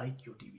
IQ TV।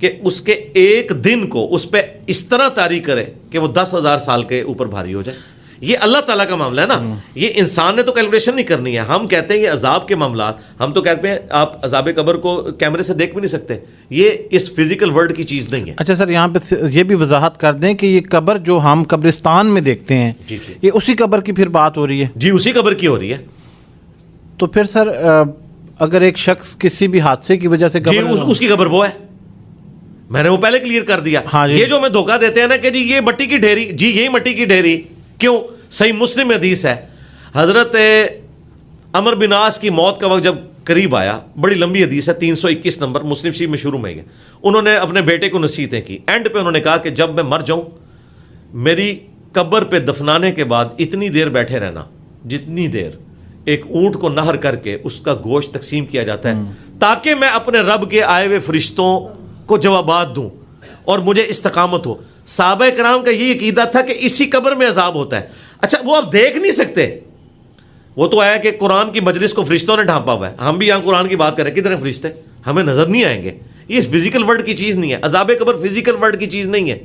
کہ اس کے ایک دن کو اس پہ اس طرح طاری کرے کہ وہ 10,000 سال کے اوپر بھاری ہو جائے. یہ اللہ تعالیٰ کا معاملہ ہے نا, یہ انسان نے تو کیلکولیشن نہیں کرنی ہے. ہم کہتے ہیں یہ عذاب کے معاملات, ہم تو کہتے ہیں آپ عذاب قبر کو کیمرے سے دیکھ بھی نہیں سکتے, یہ اس فزیکل ورلڈ کی چیز نہیں ہے. اچھا سر, یہاں پہ یہ بھی وضاحت کر دیں کہ یہ قبر جو ہم قبرستان میں دیکھتے ہیں, جی جی یہ اسی قبر کی پھر بات ہو رہی ہے؟ جی اسی قبر کی ہو رہی ہے. تو پھر سر اگر ایک شخص کسی بھی حادثے کی وجہ سے جی اس کی قبر وہ ہے, میں نے وہ پہلے کلیئر کر دیا. ہاں جی. یہ جو ہمیں دھوکہ دیتے ہیں نا کہ جی یہ مٹی کی ڈھیری, جی یہی مٹی کی ڈھیری. کیوں؟ صحیح مسلم حدیث ہے, حضرت عمر بن عاص کی موت کا وقت جب قریب آیا, بڑی لمبی حدیث ہے, 321 نمبر مسلم شریف میں شروع میں گیا, انہوں نے اپنے بیٹے کو نصیحتیں کی. اینڈ پہ انہوں نے کہا کہ جب میں مر جاؤں میری قبر پہ دفنانے کے بعد اتنی دیر بیٹھے رہنا جتنی دیر ایک اونٹ کو نہر کر کے اس کا گوشت تقسیم کیا جاتا ہے, تاکہ میں اپنے رب کے آئے ہوئے فرشتوں کو جوابات دوں اور مجھے استقامت ہو. صحابہ کرام کا یہ عقیدہ تھا کہ اسی قبر میں عذاب ہوتا ہے. اچھا وہ آپ دیکھ نہیں سکتے, وہ تو آیا کہ قرآن کی مجلس کو فرشتوں نے ڈھانپا ہوا ہے, ہم بھی یہاں قرآن کی بات کریں, کدھر ہیں فرشتے, ہمیں نظر نہیں آئیں گے. یہ فزیکل ورلڈ کی چیز نہیں ہے, عذاب قبر فزیکل ورلڈ کی چیز نہیں ہے.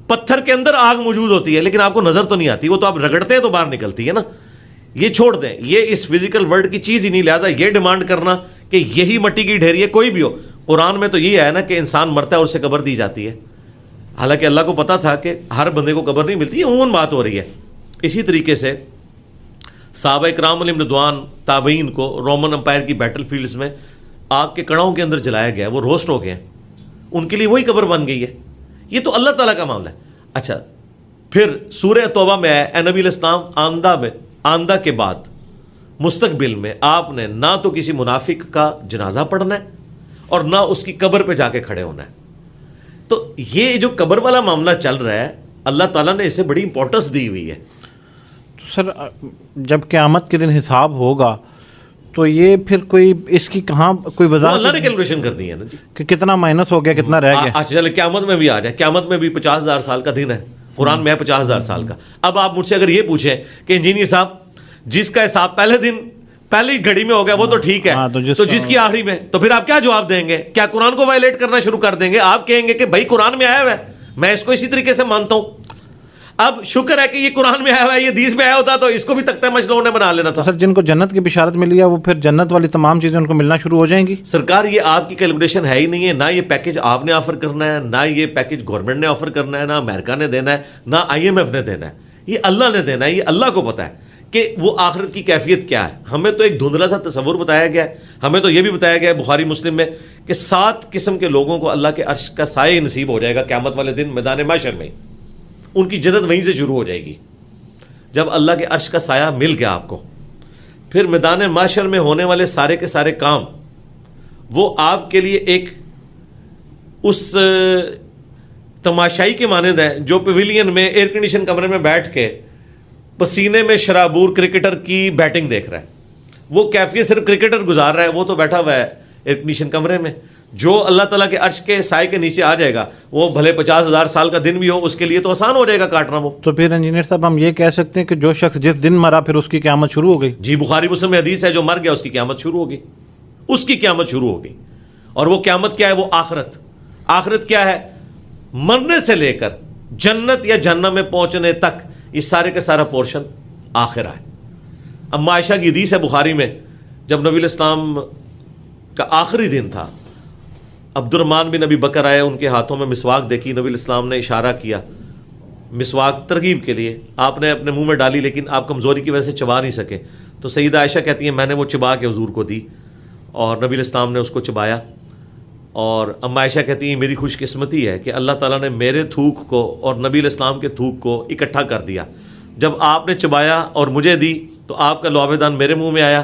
پتھر کے اندر آگ موجود ہوتی ہے لیکن آپ کو نظر تو نہیں آتی, وہ تو آپ رگڑتے ہیں تو باہر نکلتی ہے نا. یہ چھوڑ دیں, یہ اس فزیکل ورلڈ کی چیز ہی نہیں. لہذا یہ ڈیمانڈ کرنا کہ یہی مٹی کی ڈھیری ہے, کوئی بھی ہو, قرآن میں تو یہ ہے نا کہ انسان مرتا ہے اور اسے قبر دی جاتی ہے. حالانکہ اللہ کو پتا تھا کہ ہر بندے کو قبر نہیں ملتی, یہ عموماً بات ہو رہی ہے. اسی طریقے سے صحابہ کرام علیہم رضوان تابعین کو رومن امپائر کی بیٹل فیلڈز میں آگ کے کڑاؤں کے اندر جلایا گیا, وہ روسٹ ہو گئے ہیں, ان کے لیے وہی قبر بن گئی ہے. یہ تو اللہ تعالیٰ کا معاملہ ہے. اچھا پھر سورہ توبہ میں ہے, اے نبی علیہ السلام آندہ کے بعد مستقبل میں آپ نے نہ تو کسی منافق کا جنازہ پڑھنا ہے اور نہ اس کی قبر پہ جا کے کھڑے ہونا ہے. تو یہ جو قبر والا معاملہ چل رہا ہے, اللہ تعالیٰ نے اسے بڑی امپورٹنس دی ہوئی ہے. تو سر جب قیامت کے دن حساب ہوگا تو یہ پھر کوئی اس کی کہاں کوئی وضاحت اللہ نے کیلکولیشن کرنی ہے نا جی, کہ کتنا مائنس ہو گیا, کتنا رہ گیا. اچھا چلے قیامت میں بھی آ جائے, قیامت میں بھی 50,000 سال کا دن ہے, قرآن میں ہے 50,000 سال کا. اب آپ مجھ سے اگر یہ پوچھیں کہ انجینئر صاحب جس کا حساب پہلے دن پہلی گھڑی میں ہو گیا وہ تو ٹھیک ہے, تو جس کی آخری میں, تو پھر آپ کیا جواب دیں گے؟ کیا قرآن کو وائلیٹ کرنا شروع کر دیں گے؟ آپ کہیں گے کہ بھائی قرآن میں آیا ہوا ہے, میں اس کو اسی طریقے سے مانتا ہوں. اب شکر ہے کہ یہ قرآن میں آیا ہوا ہے, یہ حدیث میں آیا ہوتا تو اس کو بھی تختہ مشلوں نے بنا لینا تھا. سر جن کو جنت کی بشارت ملی ہے وہ پھر جنت والی تمام چیزیں ان کو ملنا شروع ہو جائیں گی؟ سرکار یہ آپ کی کیلکولیشن ہے ہی نہیں ہے, نہ یہ پیکج آپ نے آفر کرنا ہے, نہ یہ پیکج گورنمنٹ نے آفر کرنا ہے, نہ امریکہ نے دینا ہے, نہ IMF نے دینا ہے, یہ اللہ نے دینا ہے. یہ اللہ کو پتا ہے کہ وہ آخرت کی کیفیت کیا ہے. ہمیں تو ایک دھندلا سا تصور بتایا گیا ہے, ہمیں تو یہ بھی بتایا گیا ہے بخاری مسلم میں کہ 7 قسم کے لوگوں کو اللہ کے عرش کا سایہ نصیب ہو جائے گا قیامت والے دن میدان محشر میں, ان کی جنت وہیں سے شروع ہو جائے گی. جب اللہ کے عرش کا سایہ مل گیا آپ کو, پھر میدان محشر میں ہونے والے سارے کے سارے کام وہ آپ کے لیے ایک اس تماشائی کے مانند ہے جو پیویلین میں ایئر کنڈیشن کمرے میں بیٹھ کے پسینے میں شرابور کرکٹر کی بیٹنگ دیکھ رہا ہے. وہ کیفیت صرف کرکٹر گزار رہا ہے, وہ تو بیٹھا ہوا ہے ایئر کنڈیشن کمرے میں. جو اللہ تعالیٰ کے عرش کے سائے کے نیچے آ جائے گا, وہ بھلے 50,000 سال کا دن بھی ہو, اس کے لیے تو آسان ہو جائے گا کاٹنا. وہ تو پھر انجینئر صاحب ہم یہ کہہ سکتے ہیں کہ جو شخص جس دن مرا پھر اس کی قیامت شروع ہو گئی؟ جی بخاری مسلم میں حدیث ہے, جو مر گیا اس کی قیامت شروع ہوگی, اس کی قیامت شروع ہوگی. اور وہ قیامت کیا ہے؟ وہ آخرت. آخرت کیا ہے؟ مرنے سے لے کر جنت یا جہنم میں پہنچنے تک یہ سارے کا سارا پورشن آخرہ ہے. اما عائشہ کی حدیث ہے بخاری میں, جب نبی علیہ السلام کا آخری دن تھا, عبد الرحمن بن نبی بکر آئے, ان کے ہاتھوں میں مسواک دیکھی, نبی علیہ السلام نے اشارہ کیا مسواک ترغیب کے لیے, آپ نے اپنے منہ میں ڈالی لیکن آپ کمزوری کی وجہ سے چبا نہیں سکے. تو سیدہ عائشہ کہتی ہیں میں نے وہ چبا کے حضور کو دی اور نبی علیہ السلام نے اس کو چبایا. اور اما عائشہ کہتی ہیں میری خوش قسمتی ہے کہ اللہ تعالیٰ نے میرے تھوک کو اور نبی علیہ السلام کے تھوک کو اکٹھا کر دیا. جب آپ نے چبایا اور مجھے دی تو آپ کا لعاب دان میرے منہ میں آیا,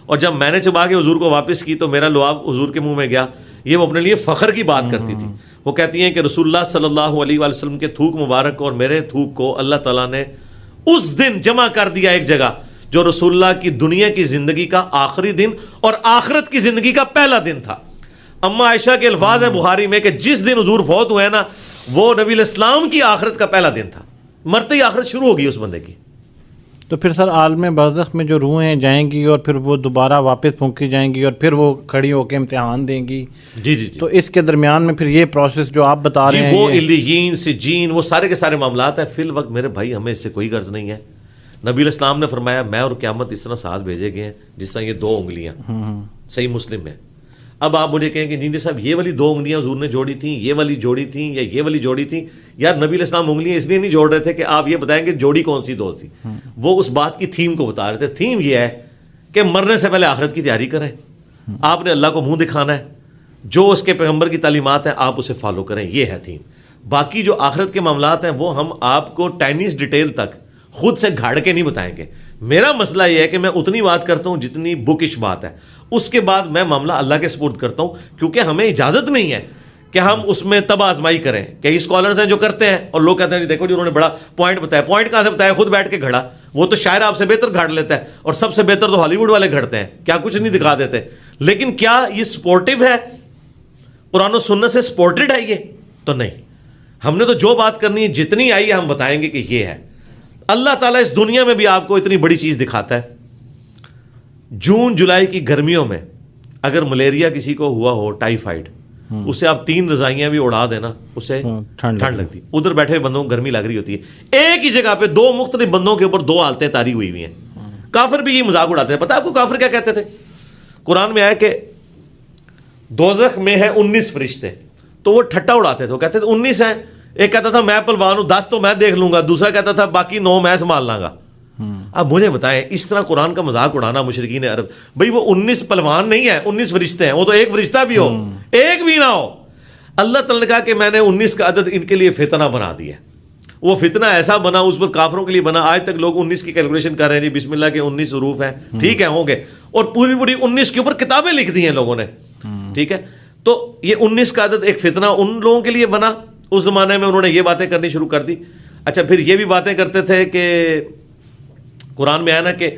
اور جب میں نے چبا کے حضور کو واپس کی تو میرا لعاب حضور کے منہ میں گیا. یہ وہ اپنے لیے فخر کی بات کرتی تھی. وہ کہتی ہیں کہ رسول اللہ صلی اللہ علیہ وآلہ وسلم کے تھوک مبارک اور میرے تھوک کو اللہ تعالیٰ نے اس دن جمع کر دیا ایک جگہ, جو رسول اللہ کی دنیا کی زندگی کا آخری دن اور آخرت کی زندگی کا پہلا دن تھا. اما عائشہ کے الفاظ ہے بخاری میں کہ جس دن حضور فوت ہوئے نا, وہ نبی علیہ السلام کی آخرت کا پہلا دن تھا. مرتے ہی آخرت شروع ہوگی اس بندے کی. تو پھر سر عالم برزخ میں جو روحیں جائیں گی اور پھر وہ دوبارہ واپس پھونکی جائیں گی اور پھر وہ کھڑی ہو کے امتحان دیں گی. جی جی تو اس کے درمیان میں پھر یہ پروسیس جو آپ بتا رہے ہیں وہ علیین سجین وہ سارے کے سارے معاملات ہیں. فی الوقت میرے بھائی ہمیں اس سے کوئی غرض نہیں ہے. نبی علیہ السلام نے فرمایا میں اور قیامت اس طرح ساتھ بھیجے گئے ہیں جس طرح یہ 2 انگلیاں. صحیح مسلم میں. اب آپ مجھے کہیں کہ جی صاحب یہ والی 2 انگلیاں حضور نے جوڑی تھیں, یہ والی جوڑی تھیں یا یہ والی جوڑی تھیں. یار نبی علیہ السلام انگلیاں اس لیے نہیں جوڑ رہے تھے کہ آپ یہ بتائیں کہ جوڑی کون سی 2 تھی. وہ اس بات کی تھیم کو بتا رہے تھے. تھیم یہ ہے کہ مرنے سے پہلے آخرت کی تیاری کریں. آپ نے اللہ کو منہ دکھانا ہے, جو اس کے پیغمبر کی تعلیمات ہیں آپ اسے فالو کریں, یہ ہے تھیم. باقی جو آخرت کے معاملات ہیں وہ ہم آپ کو ٹائنیز ڈیٹیل تک خود سے گھاڑ کے نہیں بتائیں گے. میرا مسئلہ یہ ہے کہ میں اتنی بات کرتا ہوں جتنی بکش بات ہے, اس کے بعد میں معاملہ اللہ کے سپرد کرتا ہوں, کیونکہ ہمیں اجازت نہیں ہے کہ ہم اس میں تب آزمائی کریں. کئی اسکالرز ہیں جو کرتے ہیں اور لوگ کہتے ہیں دیکھو جی انہوں نے بڑا پوائنٹ بتایا. پوائنٹ کہاں سے بتایا؟ خود بیٹھ کے گھڑا. وہ تو شاعر آپ سے بہتر گھاڑ لیتا ہے, اور سب سے بہتر تو ہالی ووڈ والے گھڑتے ہیں, کیا کچھ نہیں دکھا دیتے. لیکن کیا یہ سپورٹیو ہے؟ قرآن و سنت سے سپورٹڈ ہے یہ؟ تو نہیں. ہم نے تو جو بات کرنی ہے جتنی آئی ہے ہم بتائیں گے کہ یہ ہے. اللہ تعالیٰ اس دنیا میں بھی آپ کو اتنی بڑی چیز دکھاتا ہے. جون جولائی کی گرمیوں میں اگر ملیریا کسی کو ہوا ہو, ٹائیفائڈ, اسے آپ 3 رضائیاں بھی اڑا دینا اسے ٹھنڈ لگتی. ادھر بیٹھے بندوں کو گرمی لگ رہی ہوتی ہے. ایک ہی جگہ پہ 2 مختلف بندوں کے اوپر 2 حالتیں طاری ہوئی ہوئی ہیں. کافر بھی یہ مذاق اڑاتے ہیں. پتہ ہے آپ کو کافر کیا کہتے تھے؟ قرآن میں آیا کہ دوزخ میں ہے 19 فرشتے, تو وہ ٹھٹا اڑاتے تھے. وہ کہتے تھے 19 ہیں. ایک کہتا تھا میں پلوان ہوں, 10 تو میں دیکھ لوں گا. دوسرا کہتا تھا باقی 9 میں سنبھال لاں گا. اب مجھے بتائیں اس طرح قرآن کا مذاق اڑانا مشرکین عرب, بھئی وہ 19 پلوان نہیں ہے, 19 فرشتے ہیں. وہ تو ایک فرشتہ بھی ہو, ایک بھی نہ ہو. اللہ تعالیٰ نے کہا کہ میں نے 19 کا عدد ان کے لیے فتنہ بنا دیا. وہ فتنہ ایسا بنا, اس وقت کافروں کے لیے بنا. آج تک لوگ 19 کی کیلکولیشن کر رہے ہیں, جی بسم اللہ کے 19 حروف ہیں, ٹھیک ہے ہوں گے, اور پوری پوری 19 کے اوپر کتابیں لکھ دی ہیں لوگوں نے, ٹھیک ہے. تو یہ 19 کا عدد ایک فتنہ ان لوگوں کے لیے بنا. اس زمانے میں انہوں نے یہ باتیں کرنی شروع کر دی. اچھا پھر یہ بھی باتیں کرتے تھے کہ قرآن میں آیا نا کہ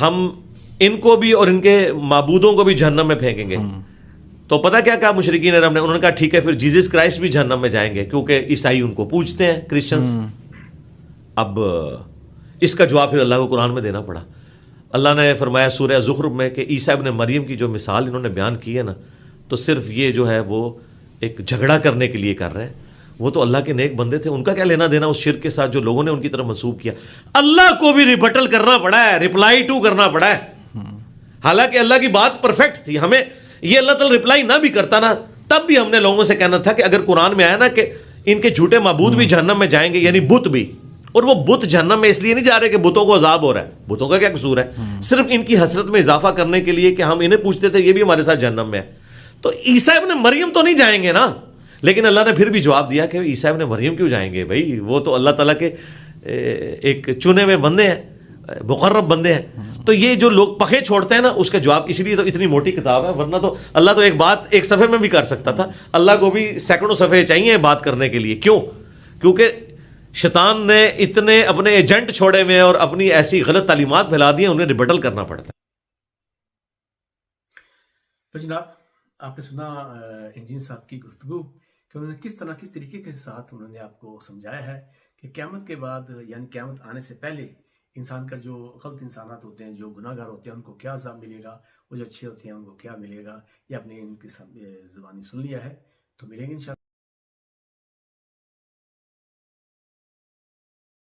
ہم ان کو بھی اور ان کے معبودوں کو بھی جہنم میں پھینکیں گے. تو پتہ کیا کہا مشرکین عرب نے؟ انہوں نے کہا ٹھیک ہے پھر جیزس کرائسٹ بھی جہنم میں جائیں گے, کیونکہ عیسائی ان کو پوجتے ہیں, کرسچنز. اب اس کا جواب پھر اللہ کو قرآن میں دینا پڑا. اللہ نے فرمایا سورہ زخرف میں کہ عیسیٰ ابن مریم کی جو مثال انہوں نے بیان کی ہے نا, تو صرف یہ جو ہے وہ ایک جھگڑا کرنے کے لیے کر رہے ہیں. وہ تو اللہ کے نیک بندے تھے, ان کا کیا لینا دینا اس شرک کے ساتھ جو لوگوں نے ان کی طرف منسوب کیا. اللہ کو بھی ریبٹل کرنا پڑا ہے, ریپلائی ٹو کرنا پڑا ہے. حالانکہ اللہ کی بات پرفیکٹ تھی. ہمیں یہ اللہ تعالیٰ ریپلائی نہ بھی کرتا نا, تب بھی ہم نے لوگوں سے کہنا تھا کہ اگر قرآن میں آیا نا کہ ان کے جھوٹے معبود بھی جہنم میں جائیں گے, یعنی بت بھی, اور وہ بت جہنم میں اس لیے نہیں جا رہے کہ بتوں کو عذاب ہو رہا ہے. بتوں کا کیا قصور ہے؟ صرف ان کی حسرت میں اضافہ کرنے کے لیے کہ ہم انہیں پوچھتے تھے یہ بھی ہمارے ساتھ جہنم میں ہے. تو عیسیٰ ابن مریم تو نہیں جائیں گے نا. لیکن اللہ نے پھر بھی جواب دیا کہ عیسیٰ ابن مریم کیوں جائیں گے بھائی, وہ تو اللہ تعالیٰ کے ایک چنے ہوئے بندے ہیں, مقرب بندے ہیں. تو یہ جو لوگ پخے چھوڑتے ہیں نا, اس کا جواب اسی لیے تو اتنی موٹی کتاب ہے. ورنہ تو اللہ تو ایک بات ایک صفحے میں بھی کر سکتا تھا. اللہ کو بھی سینکڑوں صفحے چاہیے بات کرنے کے لیے. کیوں؟ کیونکہ شیطان نے اتنے اپنے ایجنٹ چھوڑے ہوئے ہیں اور اپنی ایسی غلط تعلیمات پھیلا دی ہیں, انہیں ریبٹل کرنا پڑتا ہے. تو جناب آپ نے سنا انجینئر صاحب کی گفتگو کہ انہوں نے کس طریقے کے ساتھ انہوں نے آپ کو سمجھایا ہے کہ قیامت کے بعد یعنی قیامت آنے سے پہلے انسان کا جو غلط انسانات ہوتے ہیں, جو گناہ گار ہوتے ہیں, ان کو کیا عذاب ملے گا, وہ جو اچھے ہوتے ہیں ان کو کیا ملے گا. یہ آپ نے ان کی زبانی سن لیا ہے. تو ملیں گے انشاءاللہ.